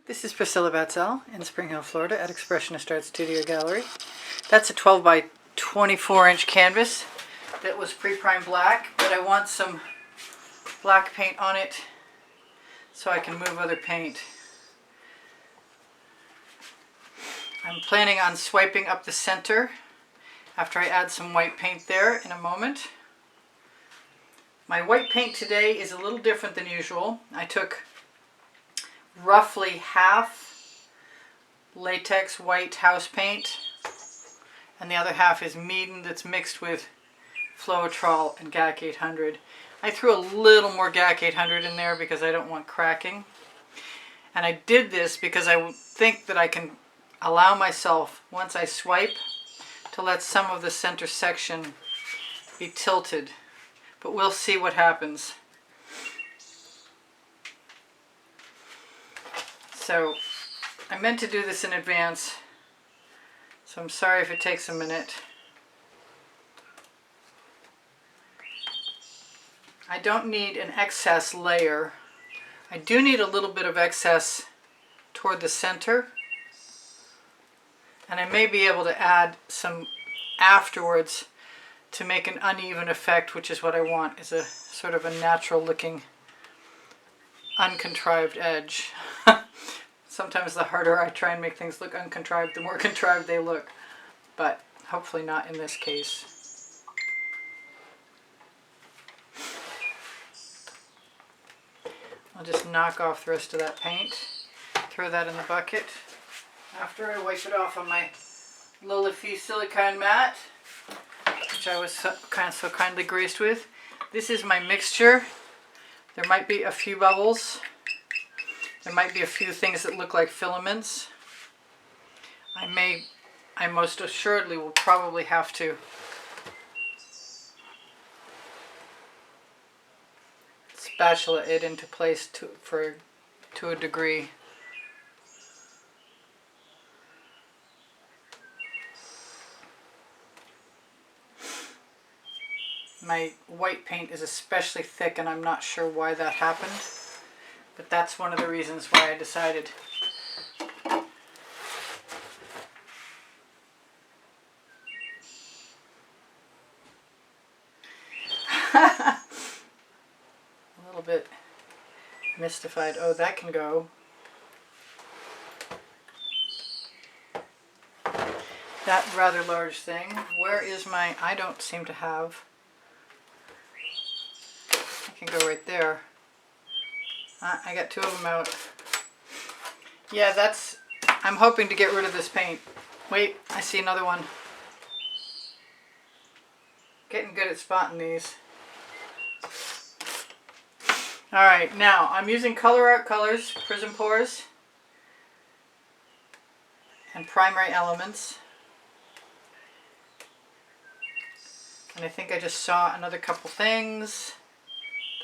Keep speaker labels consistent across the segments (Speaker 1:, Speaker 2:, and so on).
Speaker 1: This is Priscilla Batzell in Spring Hill, Florida at Expressionist Art Studio Gallery. That's a 12 by 24 inch canvas that was pre-primed black, but I want some black paint on it so I can move other paint. I'm planning on swiping up the center after I add some white paint there in a moment. My white paint today is a little different than usual. I took roughly half latex white house paint and the other half is Meeden that's mixed with Floetrol and GAC 800. I threw a little more GAC 800 in there because I don't want cracking. And I did this because I think that I can allow myself, once I swipe, to let some of the center section be tilted. But we'll see what happens. So I meant to do this in advance, so I'm sorry if it takes a minute. I don't need an excess layer. I do need a little bit of excess toward the center, and I may be able to add some afterwards to make an uneven effect, which is what I want, is a sort of a natural looking uncontrived edge. Sometimes the harder I try and make things look uncontrived, the more contrived they look, but hopefully not in this case. I'll just knock off the rest of that paint, throw that in the bucket after I wipe it off on my Lola-Fee silicone mat, which I was so kindly graced with. This is my mixture. There might be a few bubbles. There might be a few things that look like filaments. I most assuredly will probably have to spatula it into place to a degree. My white paint is especially thick and I'm not sure why that happened, but that's one of the reasons why I decided a little bit mystified. Oh, that can go. That rather large thing. Where is my, I don't seem to have. I can go right there. I got two of them out. Yeah, that's, I'm hoping to get rid of this paint. Wait, I see another one. Getting good at spotting these. Alright, now I'm using Colour Arte colors, Prizm Pours, and Primary Elements. And I think I just saw another couple things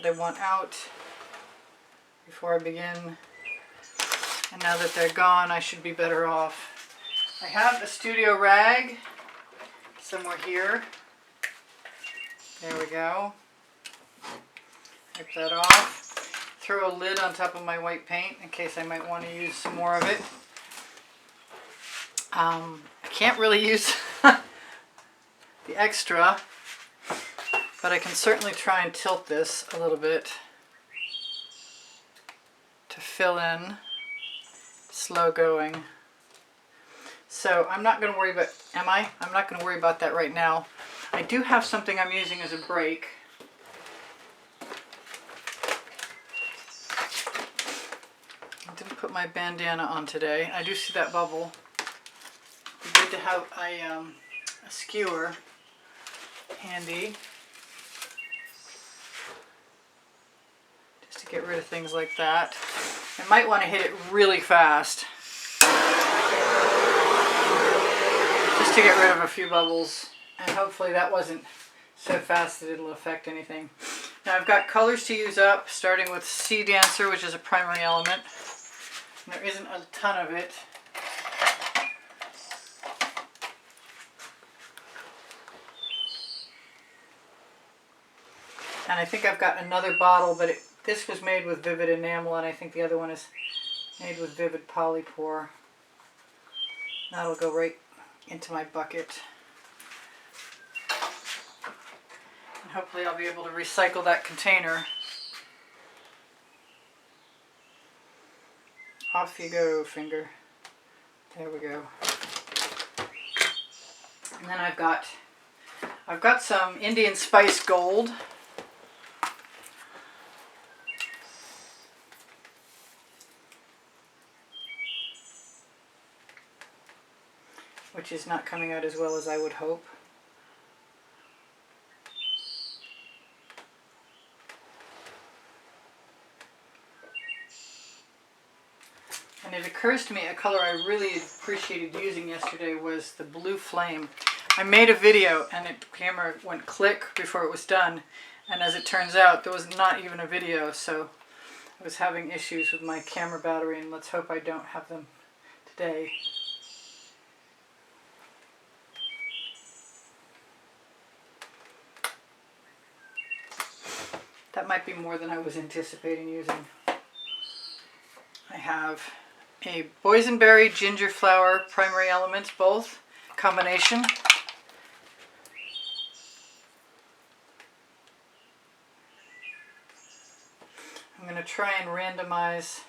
Speaker 1: that I want out before I begin. And now that they're gone, I should be better off. I have a studio rag somewhere here. There we go. Wipe that off. Throw a lid on top of my white paint in case I might want to use some more of it. I can't really use the extra, but I can certainly try and tilt this a little bit to fill in. Slow going. So I'm not going to worry about, am I? I'm not going to worry about that right now. I do have something I'm using as a break. I didn't put my bandana on today. I do see that bubble. It'd be good to have a skewer handy just to get rid of things like that. I might want to hit it really fast just to get rid of a few bubbles, and hopefully that wasn't so fast that it'll affect anything. Now I've got colors to use up, starting with Sea Dancer, which is a primary element. And there isn't a ton of it. And I think I've got another bottle, but this was made with Vivid Enamel, and I think the other one is made with Vivid Polypore. That'll go right into my bucket. And hopefully I'll be able to recycle that container. Off you go, finger. There we go. And then I've got some Indian Spice Gold. Which is not coming out as well as I would hope. And it occurs to me a color I really appreciated using yesterday was the Blue Flame. I made a video and the camera went click before it was done, and as it turns out there was not even a video, so I was having issues with my camera battery, and let's hope I don't have them today. That might be more than I was anticipating using. I have a Boysenberry Ginger Flower Primary Elements, both combination. I'm going to try and randomize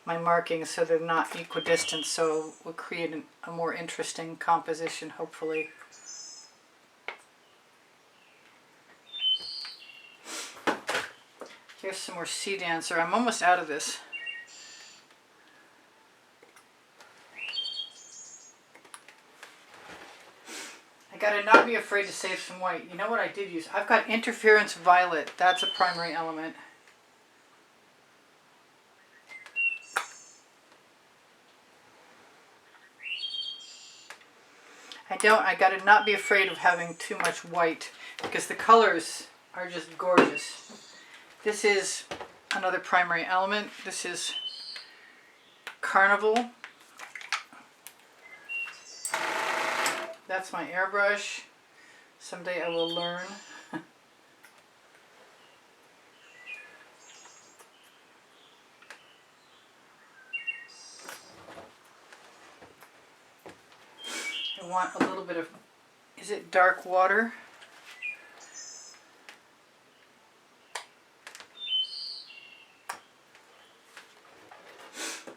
Speaker 1: my markings so they're not equidistant, so we'll create a more interesting composition, hopefully. Here's some more Sea Dancer. I'm almost out of this. I gotta not be afraid to save some white. You know what I did use? I've got Interference Violet. That's a primary element. I gotta not be afraid of having too much white because the colors are just gorgeous. This is another primary element. This is Carnival. That's my airbrush. Someday I will learn. I want a little bit of, is it dark water?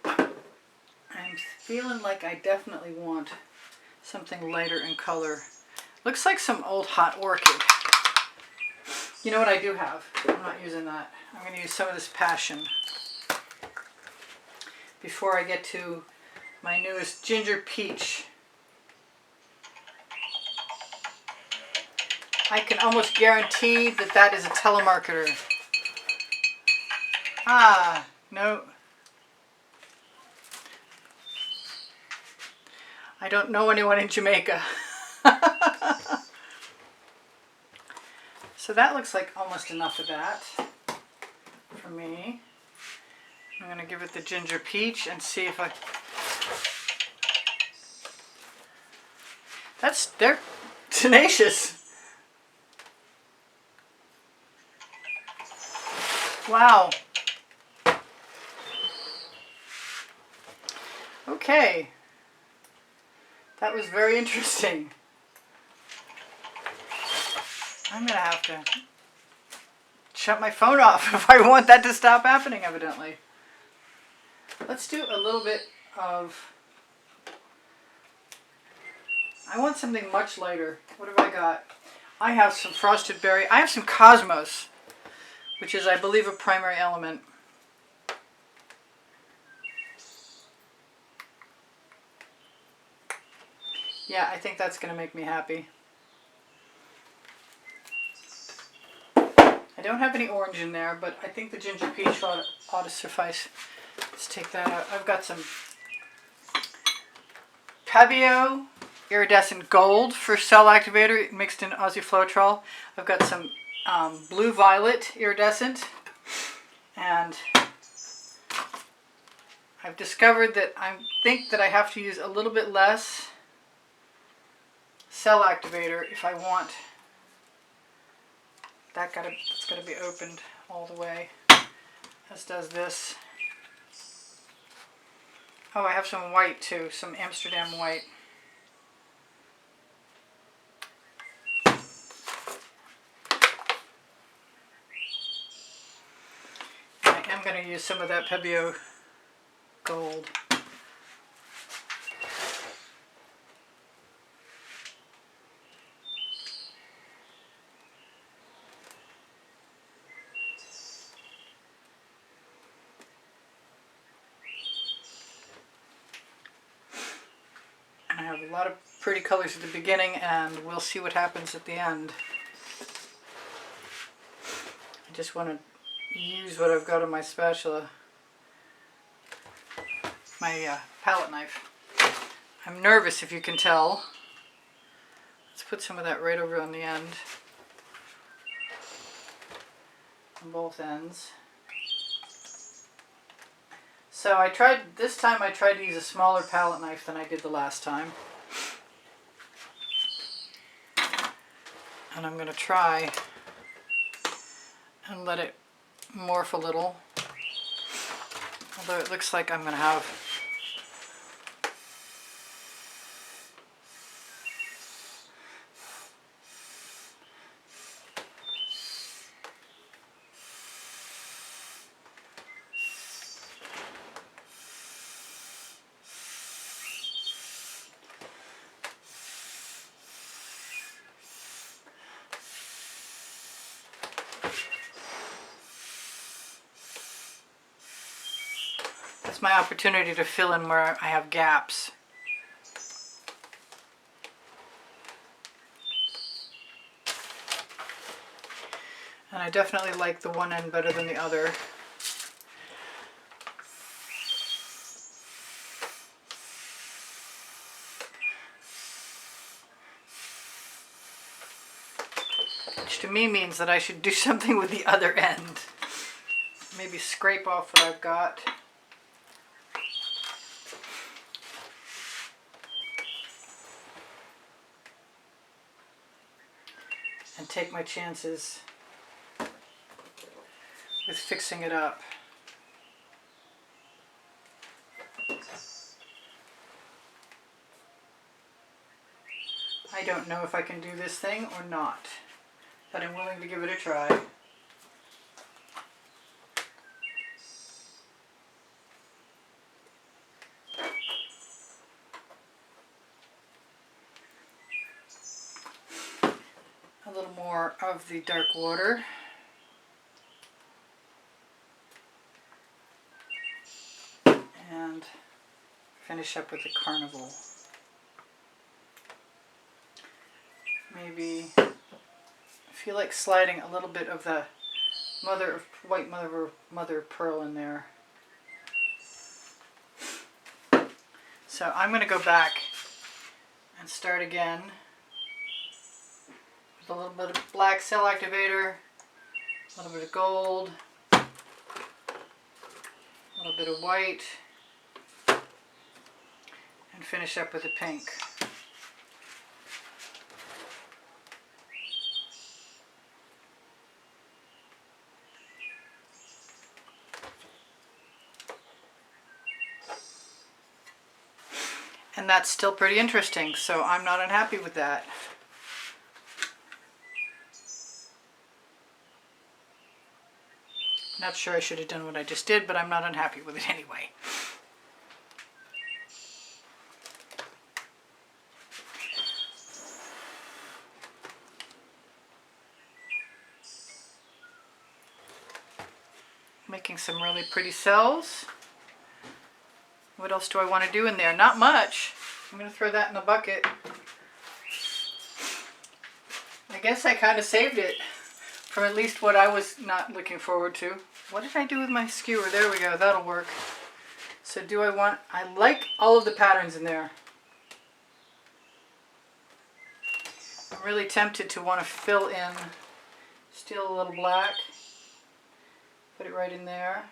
Speaker 1: I'm feeling like I definitely want something lighter in color. Looks like some old hot orchid. You know what I do have? I'm not using that. I'm going to use some of this Passion before I get to my newest Ginger Peach. I can almost guarantee that that is a telemarketer. Ah, no. I don't know anyone in Jamaica. So that looks like almost enough of that for me. I'm going to give it the Ginger Peach and see if I... They're tenacious. Wow. Okay. That was very interesting. I'm going to have to shut my phone off if I want that to stop happening, evidently. Let's do a little bit of... I want something much lighter. What have I got? I have some Frosted Berry. I have some Cosmos, which is, I believe, a primary element. Yeah, I think that's going to make me happy. I don't have any orange in there, but I think the Ginger Peach ought to suffice. Let's take that out. I've got some P.E.Boysenberry Iridescent Gold for Cell Activator mixed in Aussie Floetrol. I've got some Blue Violet Iridescent, and I've discovered that I think that I have to use a little bit less Cell Activator if I want that's got to be opened all the way. as does this. Oh, I have some white too, some Amsterdam white. I'm going to use some of that P.E.O. gold. And I have a lot of pretty colors at the beginning, and we'll see what happens at the end. I just want to use what I've got on my spatula, my palette knife. I'm nervous, if you can tell. Let's put some of that right over on the end, on both ends. So this time I tried to use a smaller palette knife than I did the last time. And I'm going to try and let it morph a little, although it looks like I'm going to have my opportunity to fill in where I have gaps. And I definitely like the one end better than the other. Which to me means that I should do something with the other end. Maybe scrape off what I've got. And take my chances with fixing it up. I don't know if I can do this thing or not, but I'm willing to give it a try. A little more of the dark water. And finish up with the Carnival. Maybe I feel like sliding a little bit of the white mother of pearl in there. So I'm going to go back and start again with a little bit of black cell activator, a little bit of gold, a little bit of white, and finish up with the pink. And that's still pretty interesting, so I'm not unhappy with that. Not sure I should have done what I just did, but I'm not unhappy with it anyway. Making some really pretty cells. What else do I want to do in there? Not much. I'm going to throw that in the bucket. I guess I kind of saved it from at least what I was not looking forward to. What did I do with my skewer? There we go. That'll work. So I like all of the patterns in there. I'm really tempted to want to fill in, steal a little black, put it right in there.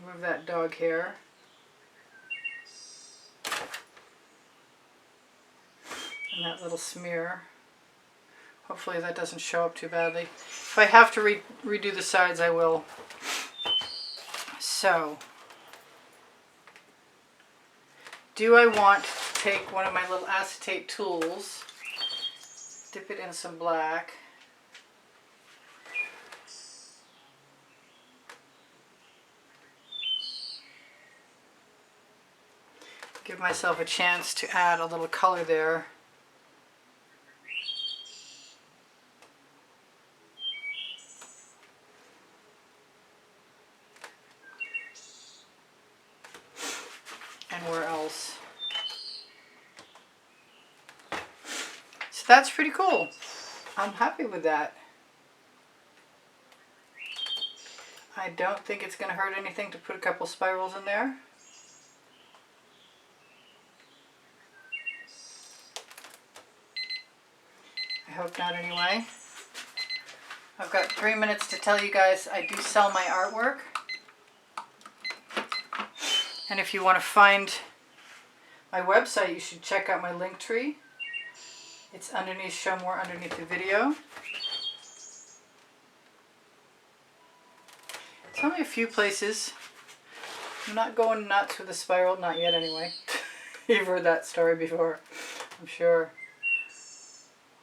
Speaker 1: Remove that dog hair. And that little smear. Hopefully that doesn't show up too badly. If I have to redo the sides, I will. So, do I want to take one of my little acetate tools, dip it in some black, give myself a chance to add a little color there. And where else? So that's pretty cool. I'm happy with that. I don't think it's going to hurt anything to put a couple spirals in there. I hope not anyway. I've got 3 minutes to tell you guys I do sell my artwork. And if you want to find my website, you should check out my link tree. It's underneath, show more underneath the video. It's only a few places. I'm not going nuts with the spiral, not yet anyway. You've heard that story before, I'm sure.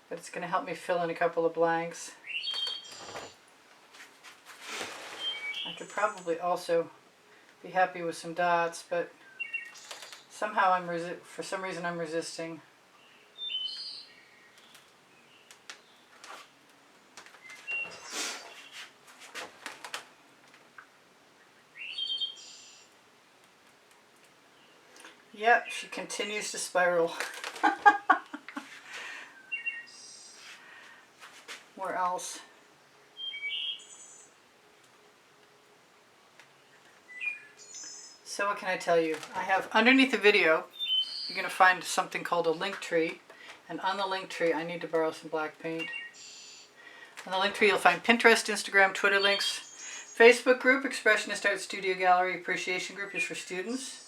Speaker 1: But it's going to help me fill in a couple of blanks. I could probably also be happy with some dots, but somehow for some reason I'm resisting. Yep, she continues to spiral. Where else? So what can I tell you? I have underneath the video, you're going to find something called a link tree. And on the link tree, I need to borrow some black paint. On the link tree, you'll find Pinterest, Instagram, Twitter links, Facebook group, Expressionist Art Studio Gallery Appreciation Group is for students.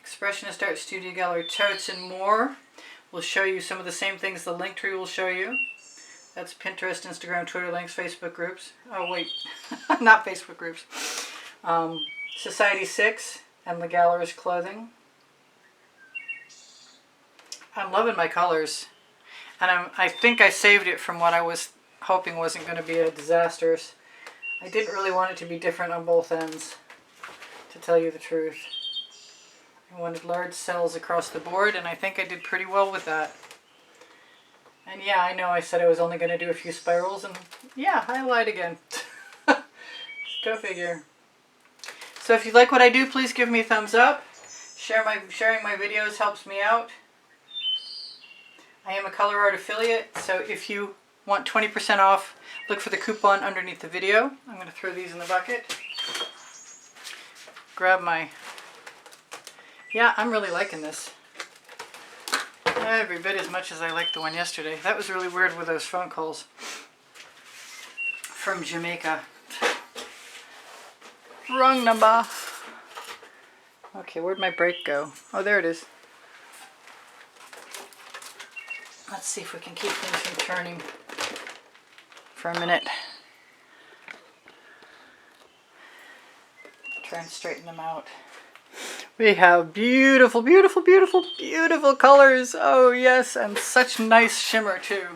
Speaker 1: Expressionist Art Studio Gallery Totes and more will show you some of the same things the link tree will show you. That's Pinterest, Instagram, Twitter links, Facebook groups. Oh wait, not Facebook groups. Society 6 and the Gallerist Clothing. I'm loving my colors. And I think I saved it from what I was hoping wasn't going to be a disastrous. I didn't really want it to be different on both ends, to tell you the truth. I wanted large cells across the board, and I think I did pretty well with that. And yeah, I know I said I was only going to do a few spirals, and yeah, I lied again. Go figure. So if you like what I do, please give me a thumbs up. Sharing my videos helps me out. I am a Colour Arte affiliate, so if you want 20% off, look for the coupon underneath the video. I'm going to throw these in the bucket. Grab my... Yeah, I'm really liking this. Every bit as much as I liked the one yesterday. That was really weird with those phone calls from Jamaica. Wrong number. Okay, where'd my break go? Oh, there it is. Let's see if we can keep things from turning for a minute. Try and straighten them out. We have beautiful, beautiful, beautiful, beautiful colors. Oh yes, and such nice shimmer too.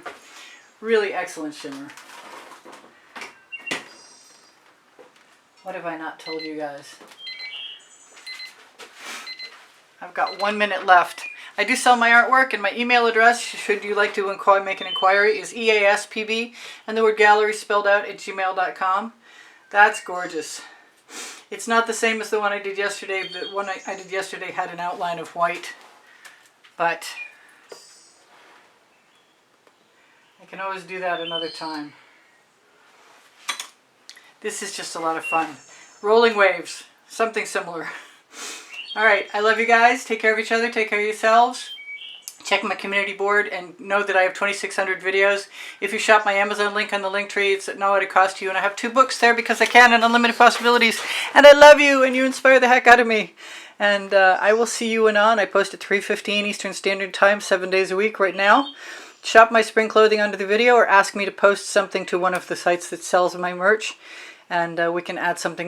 Speaker 1: Really excellent shimmer. What have I not told you guys? I've got 1 minute left. I do sell my artwork, and my email address, should you like to make an inquiry, is easpb and the word gallery spelled out at gmail.com. That's gorgeous. It's not the same as the one I did yesterday. The one I did yesterday had an outline of white, but I can always do that another time. This is just a lot of fun. Rolling waves, something similar. Alright, I love you guys. Take care of each other. Take care of yourselves. Check my community board and know that I have 2,600 videos. If you shop my Amazon link on the link tree, it's at no added cost to you. And I have 2 books there because I can, and Unlimited Possibilities. And I love you, and you inspire the heck out of me. And I will see you anon. I post at 3:15 Eastern Standard Time, 7 days a week right now. shop my spring clothing under the video or ask me to post something to one of the sites that sells my merch, and we can add something